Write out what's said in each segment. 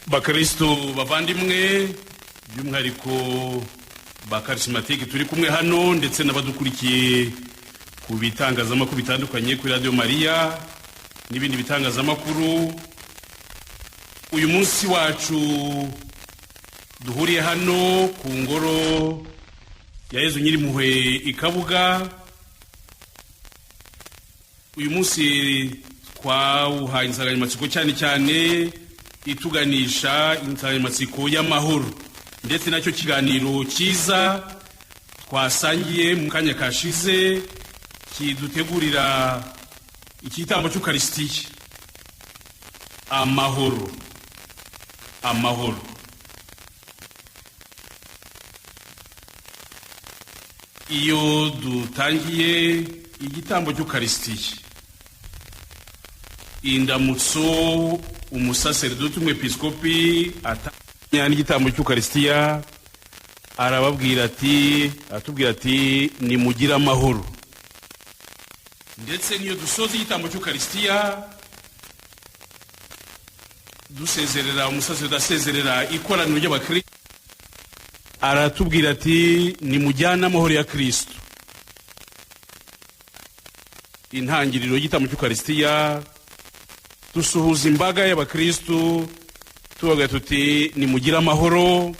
bakristo bavandimwe by'umwihariko ba charismatique turi kumwe hano ndetse n'abadukurikiye ku bitangazamakuru bitandukanye kuri Radio Maria n'ibindi bitangazamakuru. Uyu munsi wacu duhuriye hano ku ngoro ya Yezu Nyirimpuhwe Ikabuga. Uyu munsi twawuhaye insanganyamatsiko cyane ituganisha insanganyamatsiko y'amahoro, ndetse nacyo kiganiro cyiza twasangiye mu kanya kashize kidutegurira ikitambo cy'Ukaristiya. Amahoro. Iyo dutangiye igitambo cy'Ukaristiya, indamutso umusaseridoti umwepiskopi atanya n'igitambo cy'Ukaristiya arababwira ati ni mugira amahoro. Ndetse niyo dusoza igitambo cy'Ukaristiya dusezerera umusaseridoti asezerera ikoraniro ry'abakristo aratubwira ati ni mujyana amahoro ya Kristo. Intangiriro y'igitambo cy'Ukaristiya dusuhuza imbaga y'abakristo tubaga tuti ni mugira amahoro.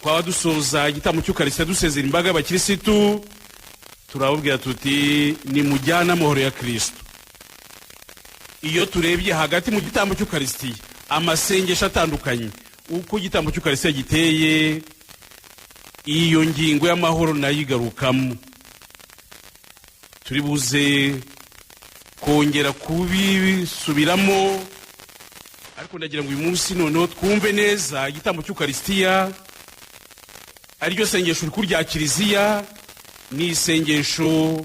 Twaba dusoza igitambo cy'Ukaristiya dusezera imbaga y'abakristo turababwira tuti ni mujyana amahoro ya Kristo. Iyo turebye hagati mu gitambo cy'Ukaristiya amasengesho atandukanye uko igitambo cy'Ukaristiya giteye, iyo ngingo y'amahoro nayigarukamo. Turi buze kongera kubisubiramo, ariko ndagira ngo uyu munsi noneho twumve neza igitambo cy'Ukaristiya ariryo sengesho rikuru rya Kiliziya. Ni isengesho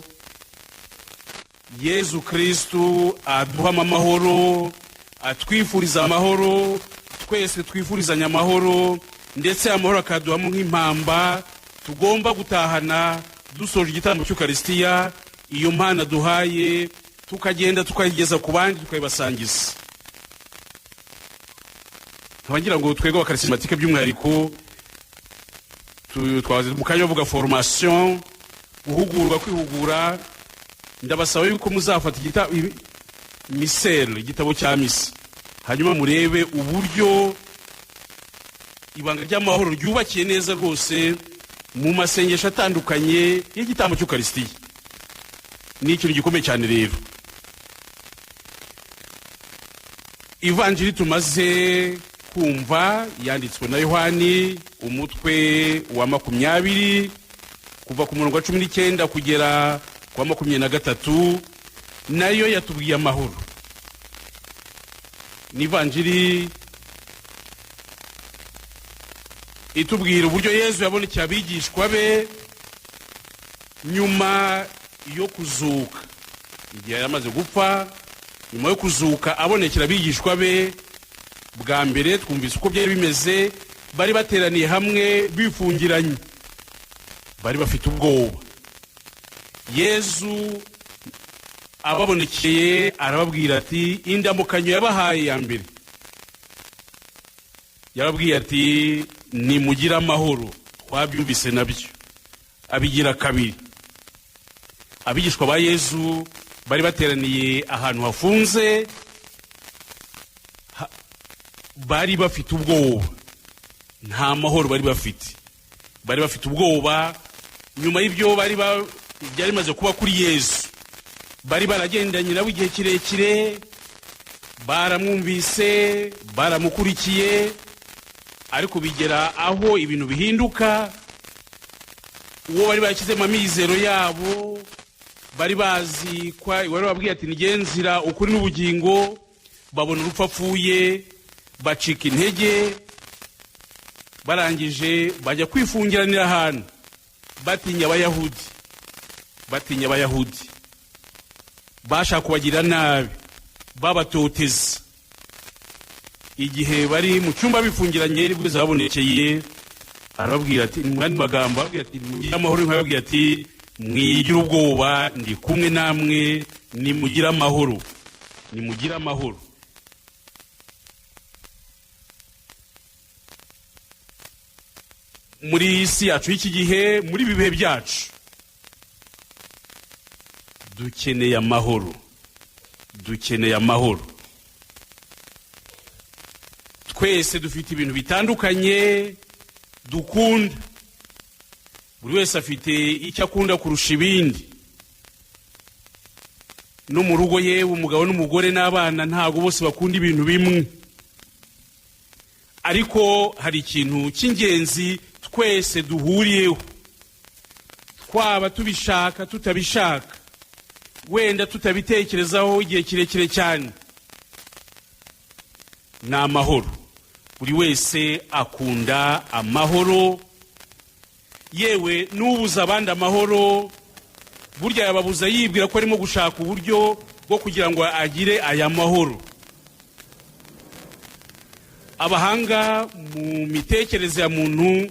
Yezu Kristo aduhama amahoro, atwifuriza amahoro, twese twifurizanya amahoro, ndetse amahoro akaduhamo nk'impamba tugomba gutahana dusoje igitambo cy'Ukaristiya. Iyo mpana duhaye tukagenda tukayigeza ku bandi tukayibasangiza. Nkabangira ngo twego abakarismatike by'umwihariko twaze mu kanya bavuga formation, guhugurwa, kwihugura. Ndabasaba yuko muzafata igitabo cya misa, hanyuma murebe uburyo ibanga ry'amahoro ryubakiye neza rwose mu masengesho atandukanye y'igitambo cy'Ukaristiya. Ni ikintu gikomeye cyane rero. Ivanjiri tumaze kumva yanditswe na Yohani umutwe wa 20 kuva ku murongo wa 19 kugera kwa 23, nayo yatubwiye amahoro. Ni Ivanjiri itubwira uburyo Yezu yabonekeye abigishwa be nyuma yo kuzuka. Igihe yamaze gupfa, nyuma yo kuzuka abonekera abigishwa be bwa mbere, twumvise uko byari bimeze. Bari bateraniye hamwe bifungiranye, bari bafite ubwoba. Yezu ababonekeye arababwira ati indamukanyo yabahaye ya mbere, yarababwiye ati ni mugira amahoro. Twabyumvise nabyo. Abigira kabiri, abigishwa ba Yezu bari bateraniye ahantu hafunze, bari bafite ubwoba, nta mahoro bari bafite ubwoba. Nyuma y'ibyo byari maze kuba kuri Yezu, bari baragendanye nawe igihe kirekire, baramwumvise, baramukurikiye, ariko bigera aho ibintu bihinduka. Uwo bari bashyizemo amizero yabo, bari bazi wari babwiye ati nigenzira ukuri n'ubugingo, babona urupfu apfuye, bacika intege. Barangije bajya kwifungiranira ahantu, batinya Abayahudi, bashaka kubagira nabi, babatoteza. Igihe bari mu cyumba bifungiranye nibwo zabonekeye, arababwira ati mu yandi magambo, arababwira ati mugira amahoro. Nkababwira ati mwigira ubwoba, ndi kumwe namwe, ni mugira amahoro. muri isi yacu y'iki gihe, muri ibi bihe byacu dukeneye amahoro, dukeneye amahoro. Twese dufite ibintu bitandukanye dukunda, buri wese afite icyo akunda kurusha ibindi. No mu rugo yewe umugabo n'umugore n'abana ntago bose bakunda ibintu bimwe, ariko hari ikintu cy'ingenzi twese duhuriyeho, twaba tubishaka tutabishaka, wenda tutabitekerezaho igihe kirekire cyane, ni amahoro. Buri wese akunda amahoro, yewe n'ubuza abandi amahoro burya yababuza yibwira ko arimo gushaka uburyo bwo kugira ngo agire aya mahoro. Abahanga mu mitekerereze ya muntu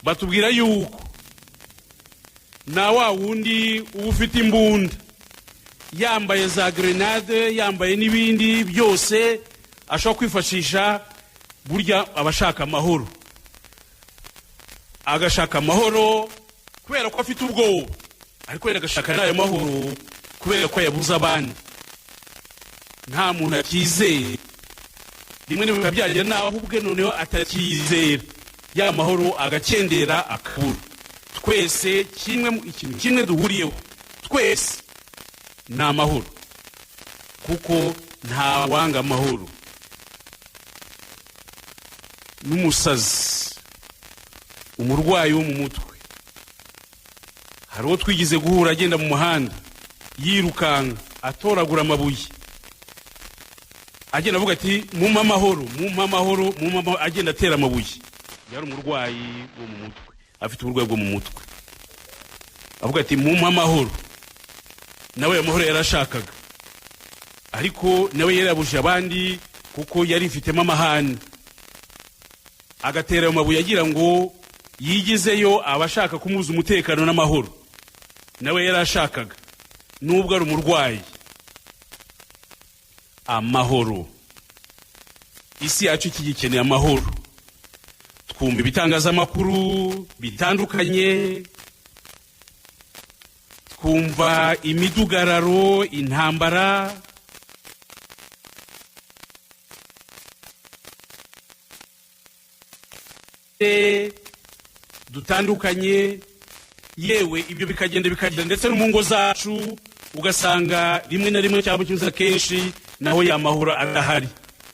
batubwira yuko na wa wundi uba ufite imbunda, yambaye za grenade, yambaye n'ibindi byose ashobora kwifashisha, burya abashaka amahoro. Agashaka amahoro kubera ko afite ubwoba, ariko agashaka n'ayo mahoro kubera ko yabuze abandi. Nta muntu akizeye, rimwe n'ibintu byagira naho ubwe noneho atakizera, ya mahoro agakendera akabura. Twese ikintu kimwe duhuriyeho twese ni amahoro, kuko nta wanga amahoro. N'umusazi, umurwayi wo mu mutwe, hari uwo twigize guhura agenda mu muhanda yirukanka atoragura amabuye, agenda avuga ati mumpa amahoro, mumpa amahoro, mumpa amahoro, agenda atera amabuye. Yari umurwayi wo mu mutwe, afite uburwayi bwo mu mutwe, avuga ati mumpa amahoro. Nawe amahoro yarashakaga, ariko nawe yarabuje abandi kuko yari ifitemo amahane, agatera amabuye agira ngo yigizeyo abashaka kumuza umutekano n'amahoro. Nawe yarashakaga, nubwo ari umurwayi. Amahoro, isi yacu ikigikeneye amahoro. Twumva ibitangazamakuru bitandukanye, twumva imidugararo, intambara, dutandukanye, yewe ibyo bikagenda ndetse no mu ngo zacu ugasanga rimwe na rimwe cyangwa cyuza kenshi naho ya mahoro adahari.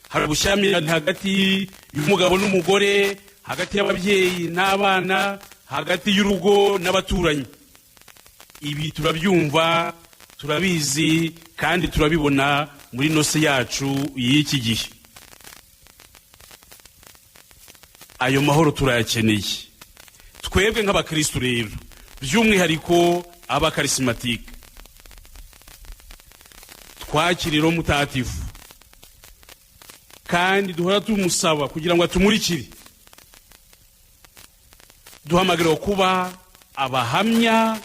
Hari ubushyamirane hagati y'umugabo n'umugore, hagati y'ababyeyi n'abana, hagati y'urugo n'abaturanyi. Ibi turabyumva, turabizi, kandi turabibona muri nose yacu y'iki gihe. Ayo mahoro turayakeneye twebwe nk'abakristo rero, by'umwihariko abakarismatike. Twakiriro mutatifu, kandi duhora tumusaba kugira ngo atumurikire. Duhamagara kuba abahamya,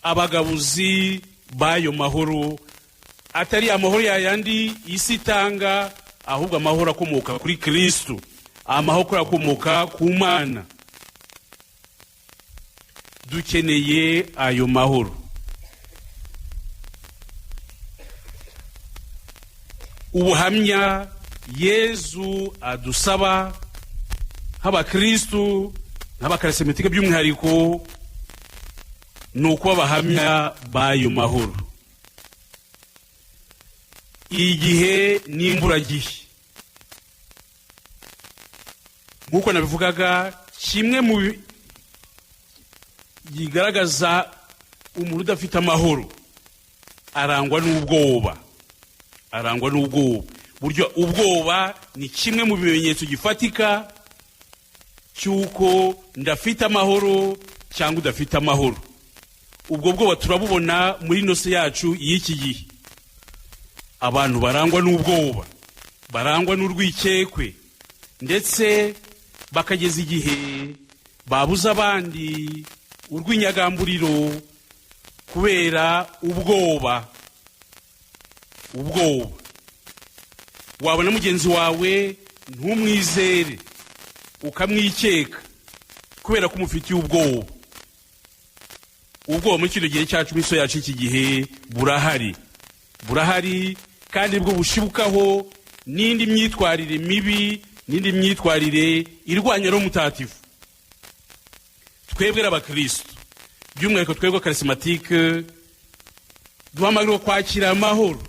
abagabuzi bayo mahoro, atari amahoro yayandi isi itanga, ahubwo amahoro akomoka kuri Kristo, amahoro akomoka ku Mana. Dukeneye ayo mahoro. Ubuhamya Yezu adusaba nk'abakristo n'abakarismatike by'umwihariko ni uko abahamya bayo mahoro. Igihe n'imburagihe, nk'uko nabivugaga, kimwe mu yigaragaza umuntu udafite amahoro arangwa n'ubwoba. Buryo ubwoba ni kimwe mu bimenyetso gifatika cyuko ndafite amahoro cyangwa udafite amahoro. Ubwo bwoba turabubona muri nose yacu y'iki gihe. Abantu barangwa n'ubwoba, barangwa n'urwikekwe, ndetse bakageza igihe babuza abandi urw'inyagamburiro kubera ubwoba. Wabona mugenzi wawe ntumwizere, ukamwikeka, kubera ko umufitiye ubwoba muri kino gihe cyacu, miso yacu iki gihe burahari kandi bwo bushibukaho n'indi myitwarire mibi, n'indi myitwarire irwanya Roho Mutagatifu. Twebwe abakristo, by'umwihariko twebwe charismatique, duhamagara kwakira amahoro.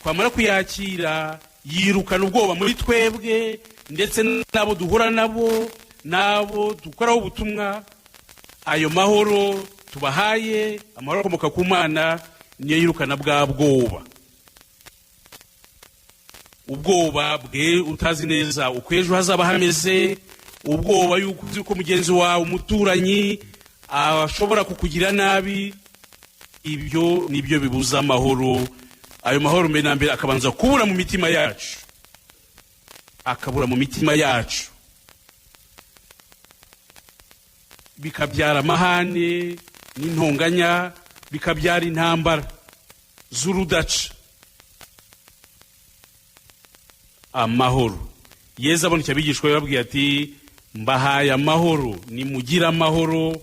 Twamara kuyakira, yirukana ubwoba muri twebwe ndetse nabo duhura nabo dukoraho ubutumwa. Ayo mahoro tubahaye, amahoro akomoka ku Mana, niyo yirukana bwa ubwoba bwe utazi neza uko ejo hazaba hameze, ubwoba yuko uzi ko mugenzi wawe umuturanyi ashobora kukugira nabi. Ibyo nibyo bibuza amahoro. Ayo mahoro mbere na mbere akabanza kubura mu mitima yacu, bikabyara amahane n'intonganya, bikabyara intambara z'urudaca. Amahoro, Yesu abonekera abigishwa yababwiye ati mbahaye amahoro, nimugire amahoro.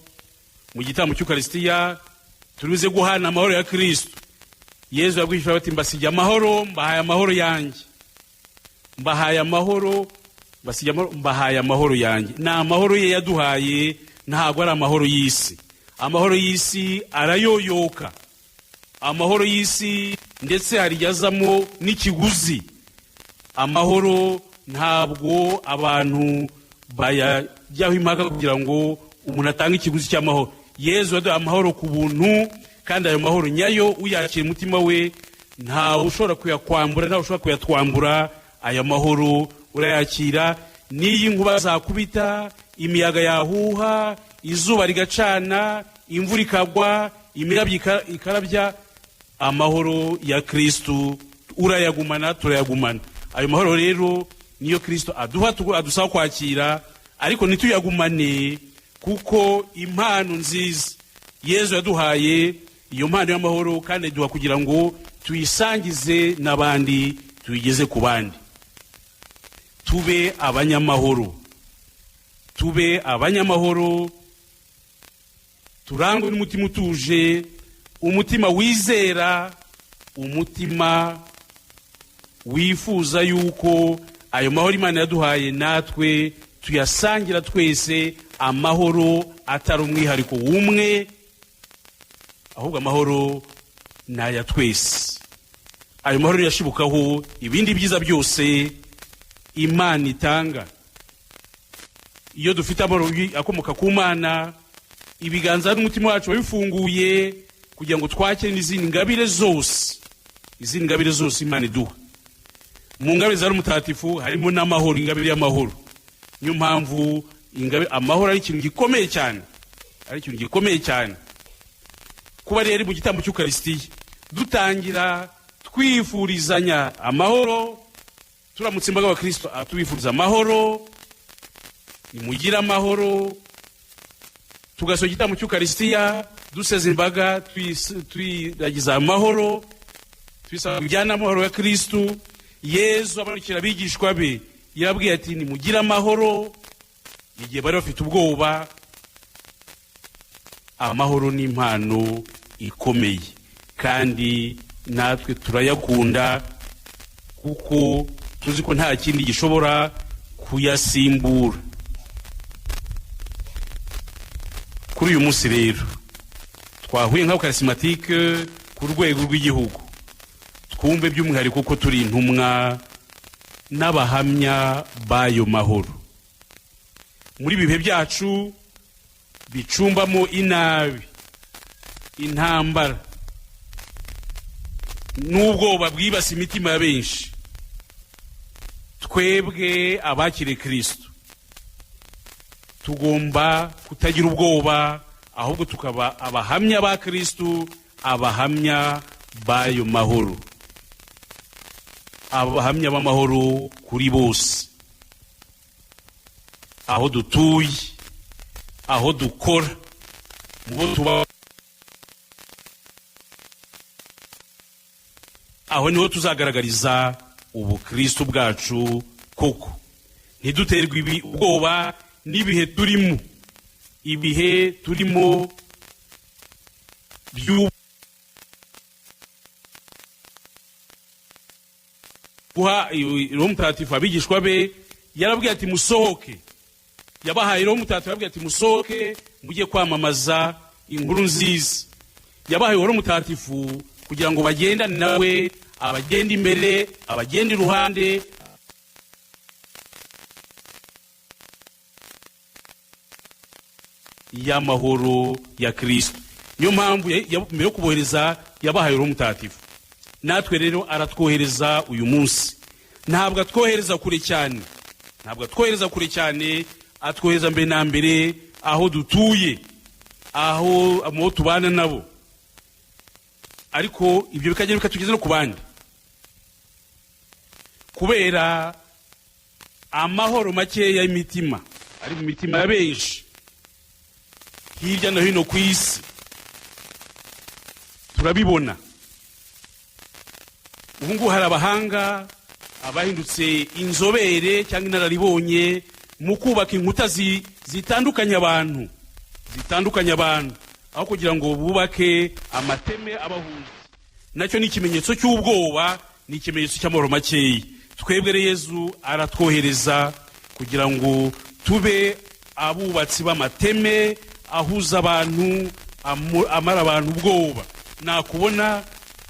Mu gitambo cy'Ukaristiya turibuze guhana amahoro ya Kristo. Yesu yabwishije ati mbasigiye amahoro, mbahaye amahoro yanjye. Mbahaye amahoro yanjye. Na amahoro ye yaduhaye, ntabwo ari amahoro y'isi. Amahoro y'isi arayoyoka. Amahoro y'isi ndetse hariyazamo n'ikiguzi. Amahoro ntabwo abantu bayajyaho impaka kugira ngo umuntu atange ikiguzi cy'amahoro. Yesu yaduhaye amahoro ku buntu, kandi ayo mahoro nyayo uyakira umutima we ntawe ushobora kuyakwambura, ntawe ushobora kuyatwambura. Ayo mahoro urayakira, n'iyi inkuba zakubita, imiyaga yahuha, izuba rigacana, imvura ikagwa, imirabyo ikarabya, amahoro ya Kristo urayagumana, turayagumana. Ayo mahoro rero niyo Kristo adusaba kwakira, ariko nituyagumane, kuko impano nziza Yesu yaduhaye, iyo mpano y'amahoro, kandi duha kugira ngo tuyisangize n'abandi, tuyigeze ku bandi. Tube abanyamahoro, turangwe n'umutima utuje, umutima wizera, umutima wifuza yuko ayo mahoro Imana yaduhaye natwe tuyasangira twese. Amahoro atari umwihariko w'umwe, ahubwo amahoro ni aya twese. Ayo mahoro yashibukaho ibindi byiza byose Imana itanga. Iyo dufite amahoro akomoka ku Mana, ibiganza n'umutima wacu bifunguye kugira ngo twakire n'izindi ngabire zose Imana iduha. Mu ngabire za Roho Mutagatifu harimo n'amahoro, ingabire y'amahoro. Niyo mpamvu amahoro ari ikintu gikomeye cyane. Kuba rero mu gitambo cy'Ukaristiya dutangira twifurizanya amahoro, turamutse imbaga y'Abakristo tubifuriza amahoro, nimugire amahoro. Tugasoza igitambo cy'Ukaristiya duseze imbaga twiragiza amahoro, twisaba kujyana amahoro ya Kristo. Yesu abonekera abigishwa be yababwiye ati nimugire amahoro. Igihe bari bafite ubwoba, amahoro ni impano ikomeye, kandi natwe turayakunda, kuko tuzi ko nta kindi gishobora kuyasimbura. Kuri uyu munsi rero twahuye nka charismatique ku rwego rw'igihugu. Twumve by'umwihariko ko turi intumwa n'abahamya b'ayo mahoro. Muri bihe byacu bicumbamo inabi, intambara n'ubwoba bwibasa imitima ya benshi, twebwe abakire Kristo tugomba kutagira ubwoba, ahubwo tukaba abahamya ba Kristo, abahamya b'ayo mahoro, abahamya b'amahoro kuri bose, aho dutuye, aho dukora, ngo tuba aho niho tuzagaragariza ubukristo bwacu koko. Ntiduterwe ubwoba n'ibihe turimo, ibihe turimo guha Roho Mutagatifu abigishwa be, yarabwiye ati musohoke. Yabahaye Roho Mutagatifu, yarabwiye ati musohoke mujye kwamamaza inkuru nziza. Yabahaye Roho Mutagatifu kugira ngo bagendane nawe, abagenda imbere, abagenda iruhande, y'amahoro ya Kristo. Niyo mpamvu mbere yo kubohereza yabahaye Roho Mutagatifu. Natwe rero aratwohereza uyu munsi. Ntabwo atwohereza kure cyane, atwohereza mbere na mbere aho dutuye, aho tubana nabo. Ariko ibyo bikagera bikatugeza no ku bandi, kubera amahoro makeya y'imitima ari mu mitima ya benshi hirya no hino ku isi. Turabibona ubu ngubu hari abahanga, abahindutse inzobere cyangwa inararibonye mu kubaka inkuta zitandukanya abantu, aho kugira ngo bubake amateme abahuza. Nacyo ni ikimenyetso cy'ubwoba, ni ikimenyetso cy'amahoro makeya. Twebwe rero Yezu aratwohereza kugira ngo tube abubatsi b'amateme ahuza abantu, amara abantu ubwoba. Nakubona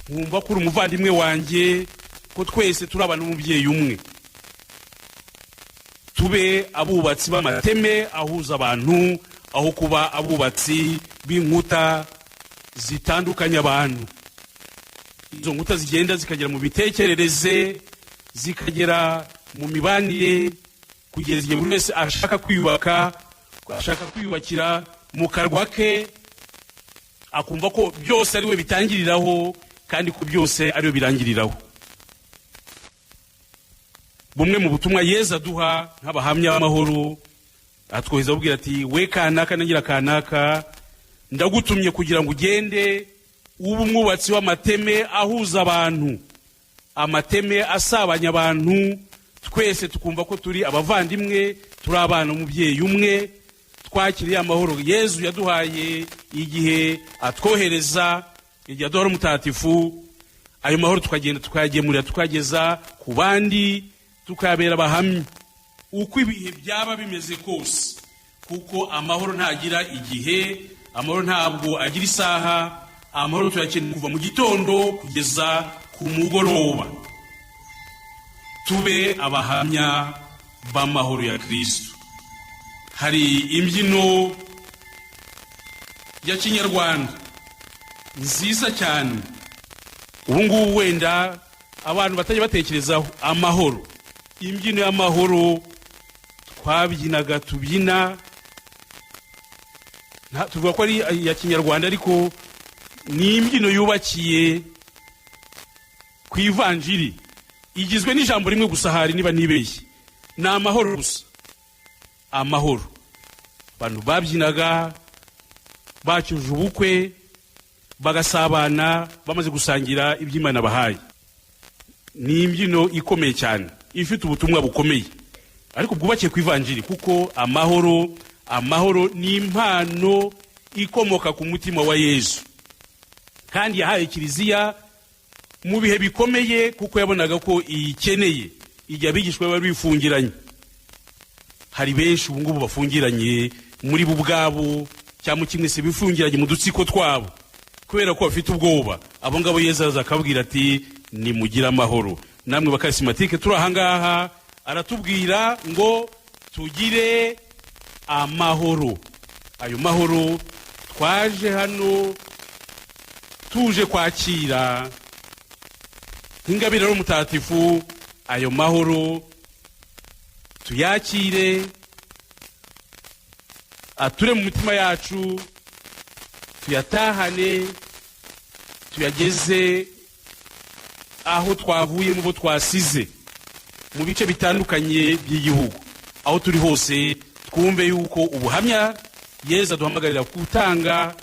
nkumva ko uri umuvandimwe wanjye, ko twese turi abantu b'umubyeyi umwe. Tube abubatsi b'amateme ahuza abantu, aho kuba abubatsi b'inkuta zitandukanya abantu. Izo nkuta zigenda zikagera mu bitekerereze, zikagera mu mibanire, kugeza igihe buri wese ashaka kwiyubakira mu karwa ke, akumva ko byose ari we bitangiriraho kandi ko byose ari we birangiriraho. Bumwe mu butumwa Yezu aduha nk'abahamya b'amahoro, atwohereza abubwira ati we kanaka nangira kanaka, ndagutumye kugira ngo ugende ube umwubatsi w'amateme ahuza abantu, amateme asabanya abantu, twese tukumva ko turi abavandimwe, turi abana umubyeyi umwe, twakiriye amahoro Yezu yaduhaye igihe atwohereza, igihe aduha Roho Mutagatifu. Ayo mahoro tukagenda tukayagemurira, tukageza ku bandi, tukayabera abahamya uko ibihe byaba bimeze kose, kuko amahoro ntagira igihe, amahoro ntabwo agira isaha. Amahoro tuyakeneye kuva mu gitondo kugeza ku mugoroba. Tube abahamya b'amahoro ya Kristo. Hari imbyino ya Kinyarwanda nziza cyane ubu ngubu wenda abantu batajya batekerezaho amahoro. Imbyino y'amahoro twabyinaga, tubyina, tuvuga ko ari ya Kinyarwanda, ariko ni imbyino yubakiye ku ivanjiri, igizwe n'ijambo rimwe gusa, hari niba nibeshye, ni amahoro gusa. Amahoro. Abantu babyinaga bacyuje ubukwe, bagasabana, bamaze gusangira iby'Imana bahaye. Ni imbyino ikomeye cyane, ifite ubutumwa bukomeye, ariko bwubakiye ku ivanjiri, kuko amahoro ni impano ikomoka ku mutima wa Yezu, kandi yahaye Kiliziya mu bihe bikomeye, kuko yabonaga ko iyikeneye. Igihe abigishwa bari bifungiranye, hari benshi ubu ngubu bafungiranye muri bo ubwabo, cyangwa kimwe se bifungiranye mu dutsiko twabo kubera ko bafite ubwoba. Abo ngabo Yezu aza akabwira ati nimugire amahoro. Namwe bakarisimatike turi ahangaha, aratubwira ngo tugire amahoro. Ayo mahoro twaje hano tuje kwakira nk'ingabire Roho Mutagatifu. Ayo mahoro tuyakire, ature mu mitima yacu, tuyatahane, tuyageze aho twavuye, mu bo twasize mu bice bitandukanye by'igihugu. Aho turi hose twumve yuko ubuhamya Yezu aduhamagarira gutanga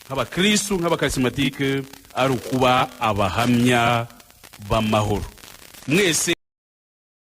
nk'abakristo, nk'abakarisimatike, ari ukuba abahamya b'amahoro. Mwese